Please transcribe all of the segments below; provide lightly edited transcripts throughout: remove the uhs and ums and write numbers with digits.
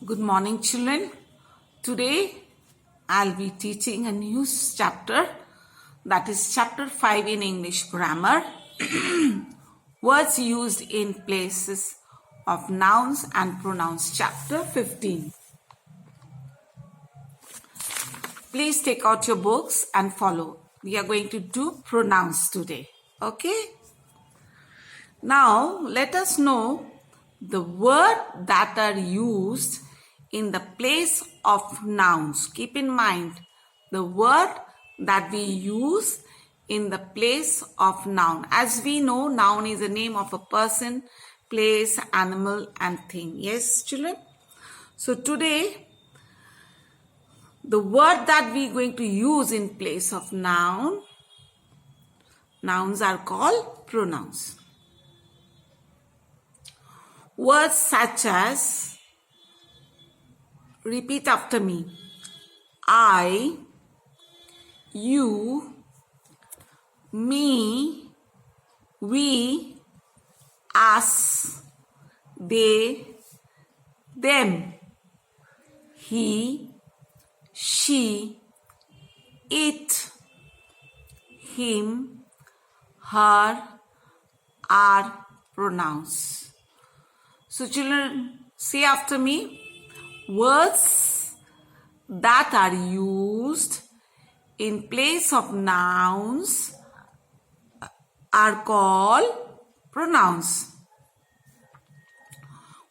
Good morning, children. Today I'll be teaching a new chapter, that is chapter 5 in English grammar. Words used in places of nouns and pronouns, chapter 15. Please take out your books and follow. We are going to do pronouns today. Okay? Now let us know the word that are used in the place of nouns. Keep in mind the word that we use in the place of noun. As we know, noun is the name of a person, place, animal and thing. Yes, children? So today, the word that we are going to use in place of nouns are called pronouns. Words such as, repeat after me, I, you, me, we, us, they, them, he, she, it, him, her are pronouns. So children, say after me, words that are used in place of nouns are called pronouns.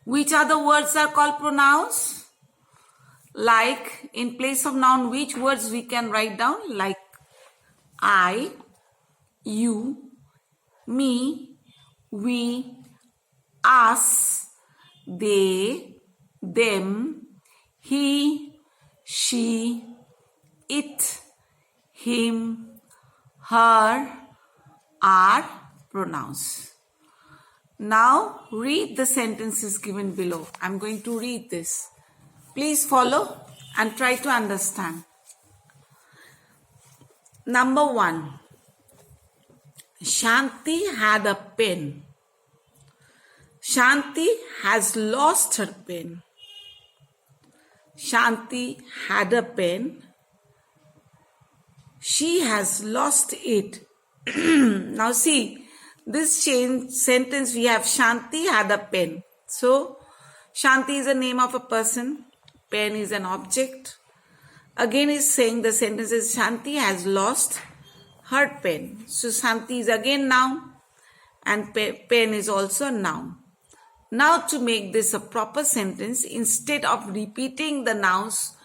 Which are the words that are called pronouns? Like in place of noun, which words we can write down? Like I, you, me, we, us, they, them, he, she, it, him, her are pronouns. Now read the sentences given below. I'm going to read this. Please follow and try to understand. Number 1. Shanti had a pen. Shanti has lost her pen. Shanti had a pen. She has lost it. Now see, this sentence we have Shanti had a pen. So, Shanti is the name of a person. Pen is an object. Again is saying the sentence is Shanti has lost her pen. So, Shanti is again noun and pen is also a noun. Now to make this a proper sentence, instead of repeating the nouns,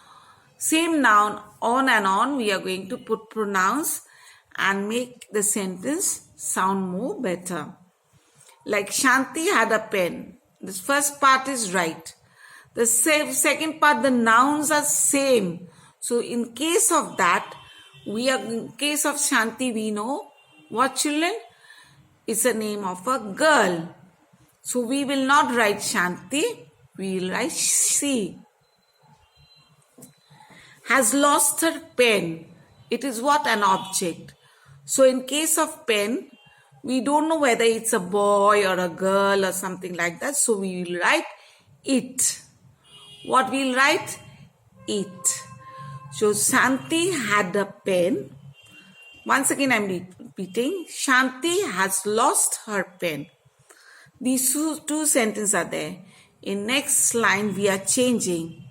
same noun on and on, we are going to put pronouns and make the sentence sound more better. Like Shanti had a pen. This first part is right. The second part, the nouns are same. So in case of that, in case of Shanti, we know what, children? It's a name of a girl. So we will not write Shanti, we will write she. Has lost her pen. It is what? An object. So in case of pen, we don't know whether it's a boy or a girl or something like that. So we will write it. What we will write? It. So Shanti had a pen. Once again I am repeating. Shanti has lost her pen. These two sentences are there. In next line, we are changing.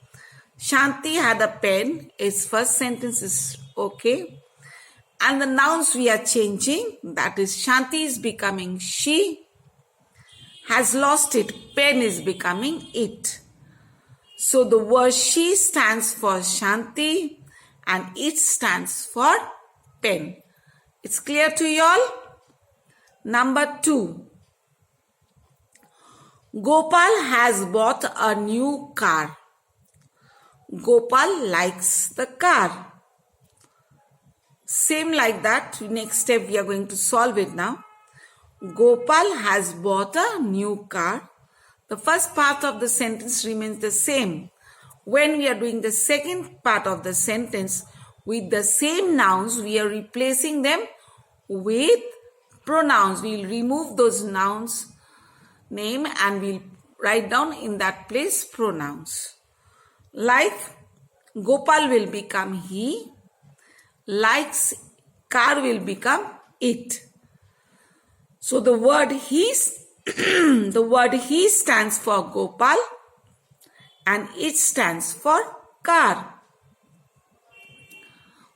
Shanti had a pen. Its first sentence is okay. And the nouns we are changing. That is, Shanti is becoming she. Has lost it. Pen is becoming it. So the word she stands for Shanti and it stands for pen. It's clear to you all? Number 2. Gopal has bought a new car. Gopal likes the car. Same like that. Next step we are going to solve it now. Gopal has bought a new car. The first part of the sentence remains the same. When we are doing the second part of the sentence with the same nouns, we are replacing them with pronouns. We will remove those nouns name and we'll write down in that place pronouns. Like Gopal will become he. Likes car will become it. So the word he the word he stands for Gopal and it stands for car.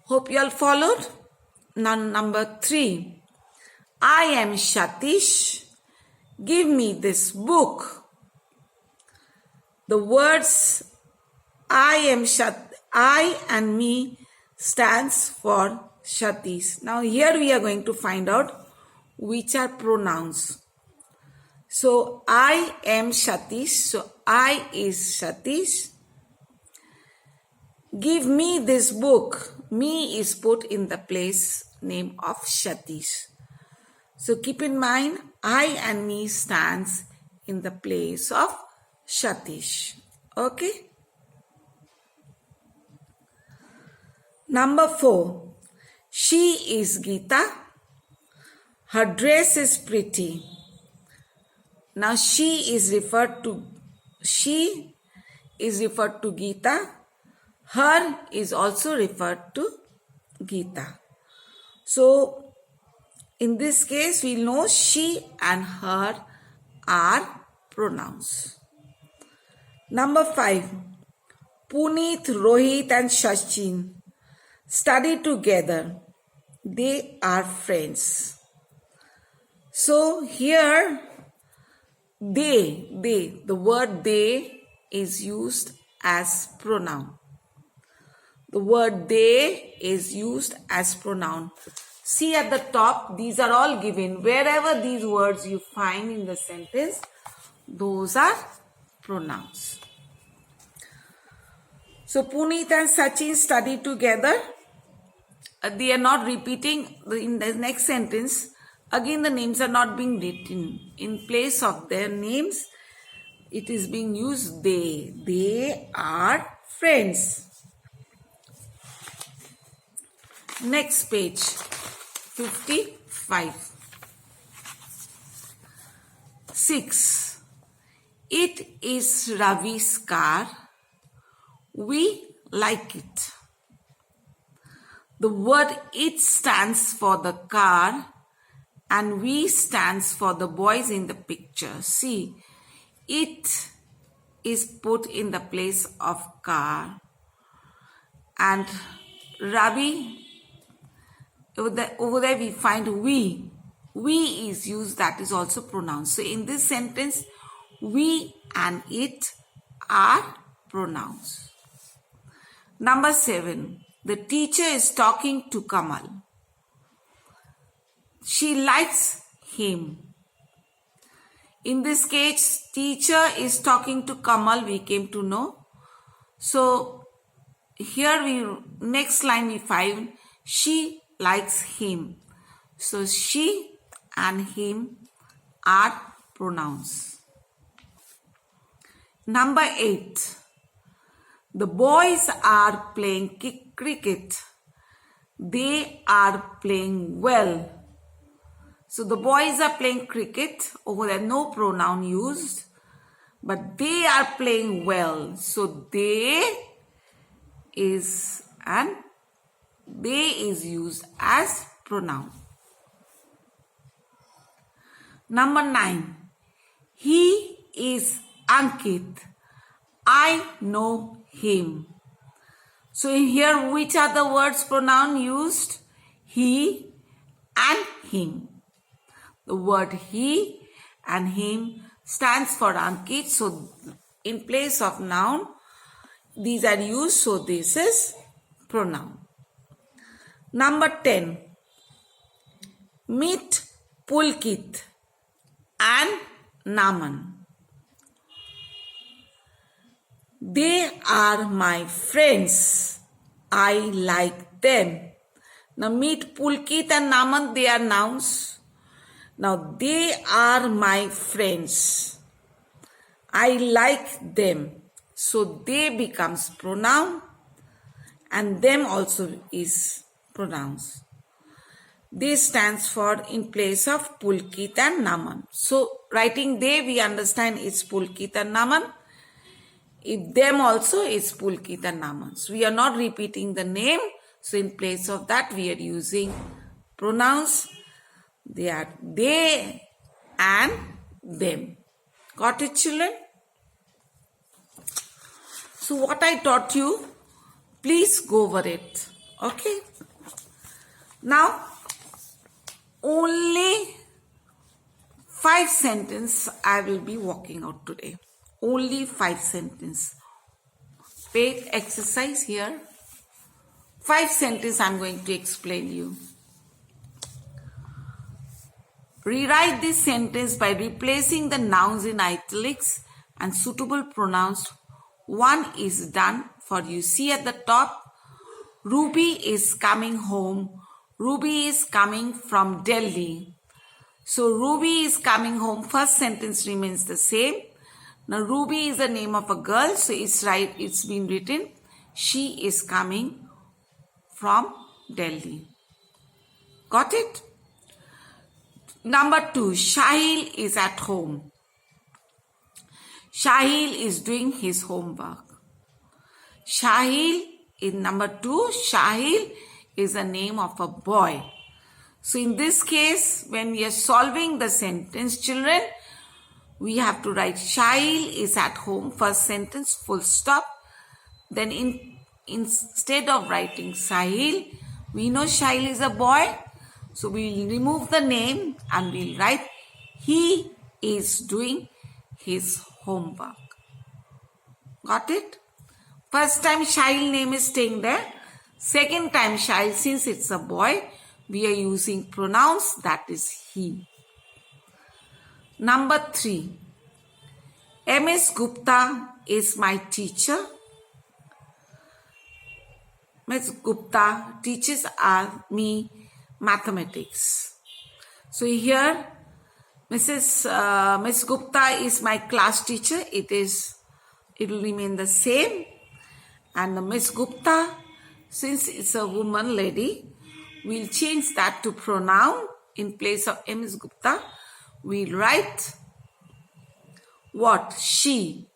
Hope you all followed. Now number 3. I am Satish. Give me this book. The words I and me stands for Satish. Now here we are going to find out which are pronouns. So I am Satish. So I is Satish. Give me this book. Me is put in the place name of Satish. So keep in mind, I and me stands in the place of Satish. Okay. Number 4. She is Geeta. Her dress is pretty. Now she is referred to Geeta. Her is also referred to Geeta. So in this case, we know she and her are pronouns. Number 5. Puneet, Rohit and Sachin study together. They are friends. So here, the word they is used as pronoun. The word they is used as pronoun. See at the top, these are all given. Wherever these words you find in the sentence, those are pronouns. So Puneet and Sachin study together. They are not repeating in the next sentence. Again, the names are not being written. In place of their names, it is being used they. They are friends. Next page, 55. 6. It is Ravi's car. We like it. The word it stands for the car and we stands for the boys in the picture. See, it is put in the place of car and Ravi, over there we find we. We is used, that is also pronouns. So in this sentence, we and it are pronouns. Number 7. The teacher is talking to Kamal. She likes him. In this case, teacher is talking to Kamal, we came to know. So here next line we find she likes him. So she and him are pronouns. Number 8. The boys are playing cricket. They are playing well. So the boys are playing cricket. Over there, no pronoun used. But they are playing well. So they is used as pronoun. Number 9. He is Ankit. I know him. So here, which are the words pronoun used? He and him. The word he and him stands for Ankit. So in place of noun, these are used. So this is pronoun. Number 10. Meet Pulkit and Naman. They are my friends. I like them. Now meet Pulkit and Naman, they are nouns. Now they are my friends. I like them. So they becomes pronoun and them also is pronouns. They stands for in place of Pulkit and Naman. So writing they, we understand it's Pulkit and Naman. If them also is Pulkita Namans. We are not repeating the name. So in place of that, we are using pronouns. They are they and them. Got it, children? So what I taught you, please go over it. Okay? Now, only 5 sentences I will be walking out today. Only 5 sentences. Pay exercise here. 5 sentences I am going to explain you. Rewrite this sentence by replacing the nouns in italics and suitable pronouns. One is done for you. See at the top, Ruby is coming home. Ruby is coming from Delhi. So Ruby is coming home. First sentence remains the same. Now Ruby is the name of a girl. So it's right. It's been written. She is coming from Delhi. Got it? Number 2. Shahil is at home. Shahil is doing his homework. Shahil is number 2. Shahil is the name of a boy. So in this case, when we are solving the sentence, children, we have to write Shahil is at home. First sentence, full stop. Then instead of writing Sahil, we know Shahil is a boy. So we will remove the name and we will write he is doing his homework. Got it? First time Shahil name is staying there. Second time Shahil, since it's a boy, we are using pronouns, that is he. Number 3. MS Gupta is my teacher. Ms. Gupta teaches me mathematics. So here, Miss Gupta is my class teacher. It will remain the same. And the Miss Gupta, since it's a woman lady, we'll change that to pronoun. In place of Ms. Gupta, we'll write what? She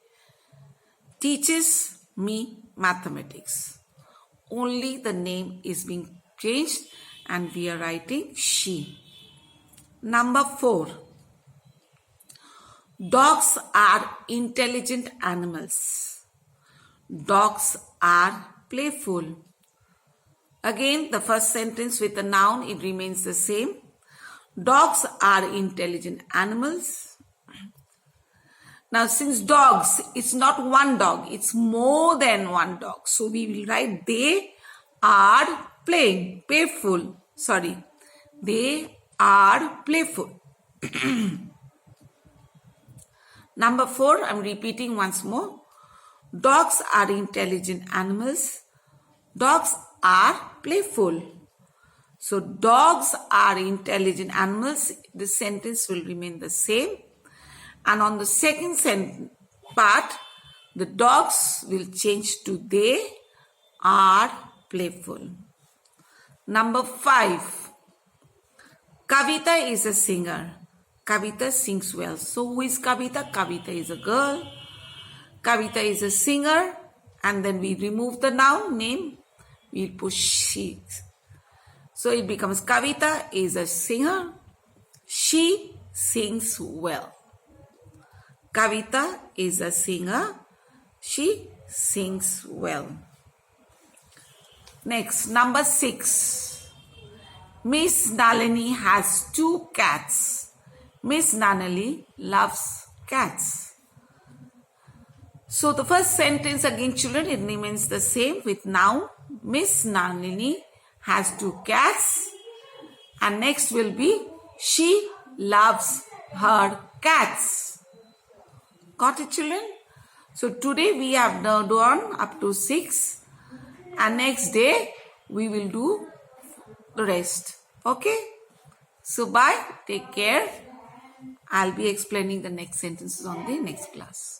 teaches me mathematics. Only the name is being changed and we are writing she. Number 4. Dogs are intelligent animals. Dogs are playful. Again, the first sentence with a noun, it remains the same. Dogs are intelligent animals. Now, since dogs, it's not one dog, it's more than one dog. So, we will write they are playful. They are playful. Number 4, I'm repeating once more. Dogs are intelligent animals. Dogs are playful. So, dogs are intelligent animals. The sentence will remain the same. And on the second part, the dogs will change to they are playful. Number 5. Kavita is a singer. Kavita sings well. So who is Kavita? Kavita is a girl. Kavita is a singer. And then we remove the noun name. We'll put she. So it becomes Kavita is a singer. She sings well. Kavita is a singer. She sings well. Next, number 6. Miss Nalini has 2 cats. Miss Nalini loves cats. So the first sentence again, children, it remains the same with noun. Miss Nalini has 2 cats. And next will be she loves her cats. Got it, children? So today we have done up to 6. And next day we will do the rest. Okay? So bye. Take care. I'll be explaining the next sentences on the next class.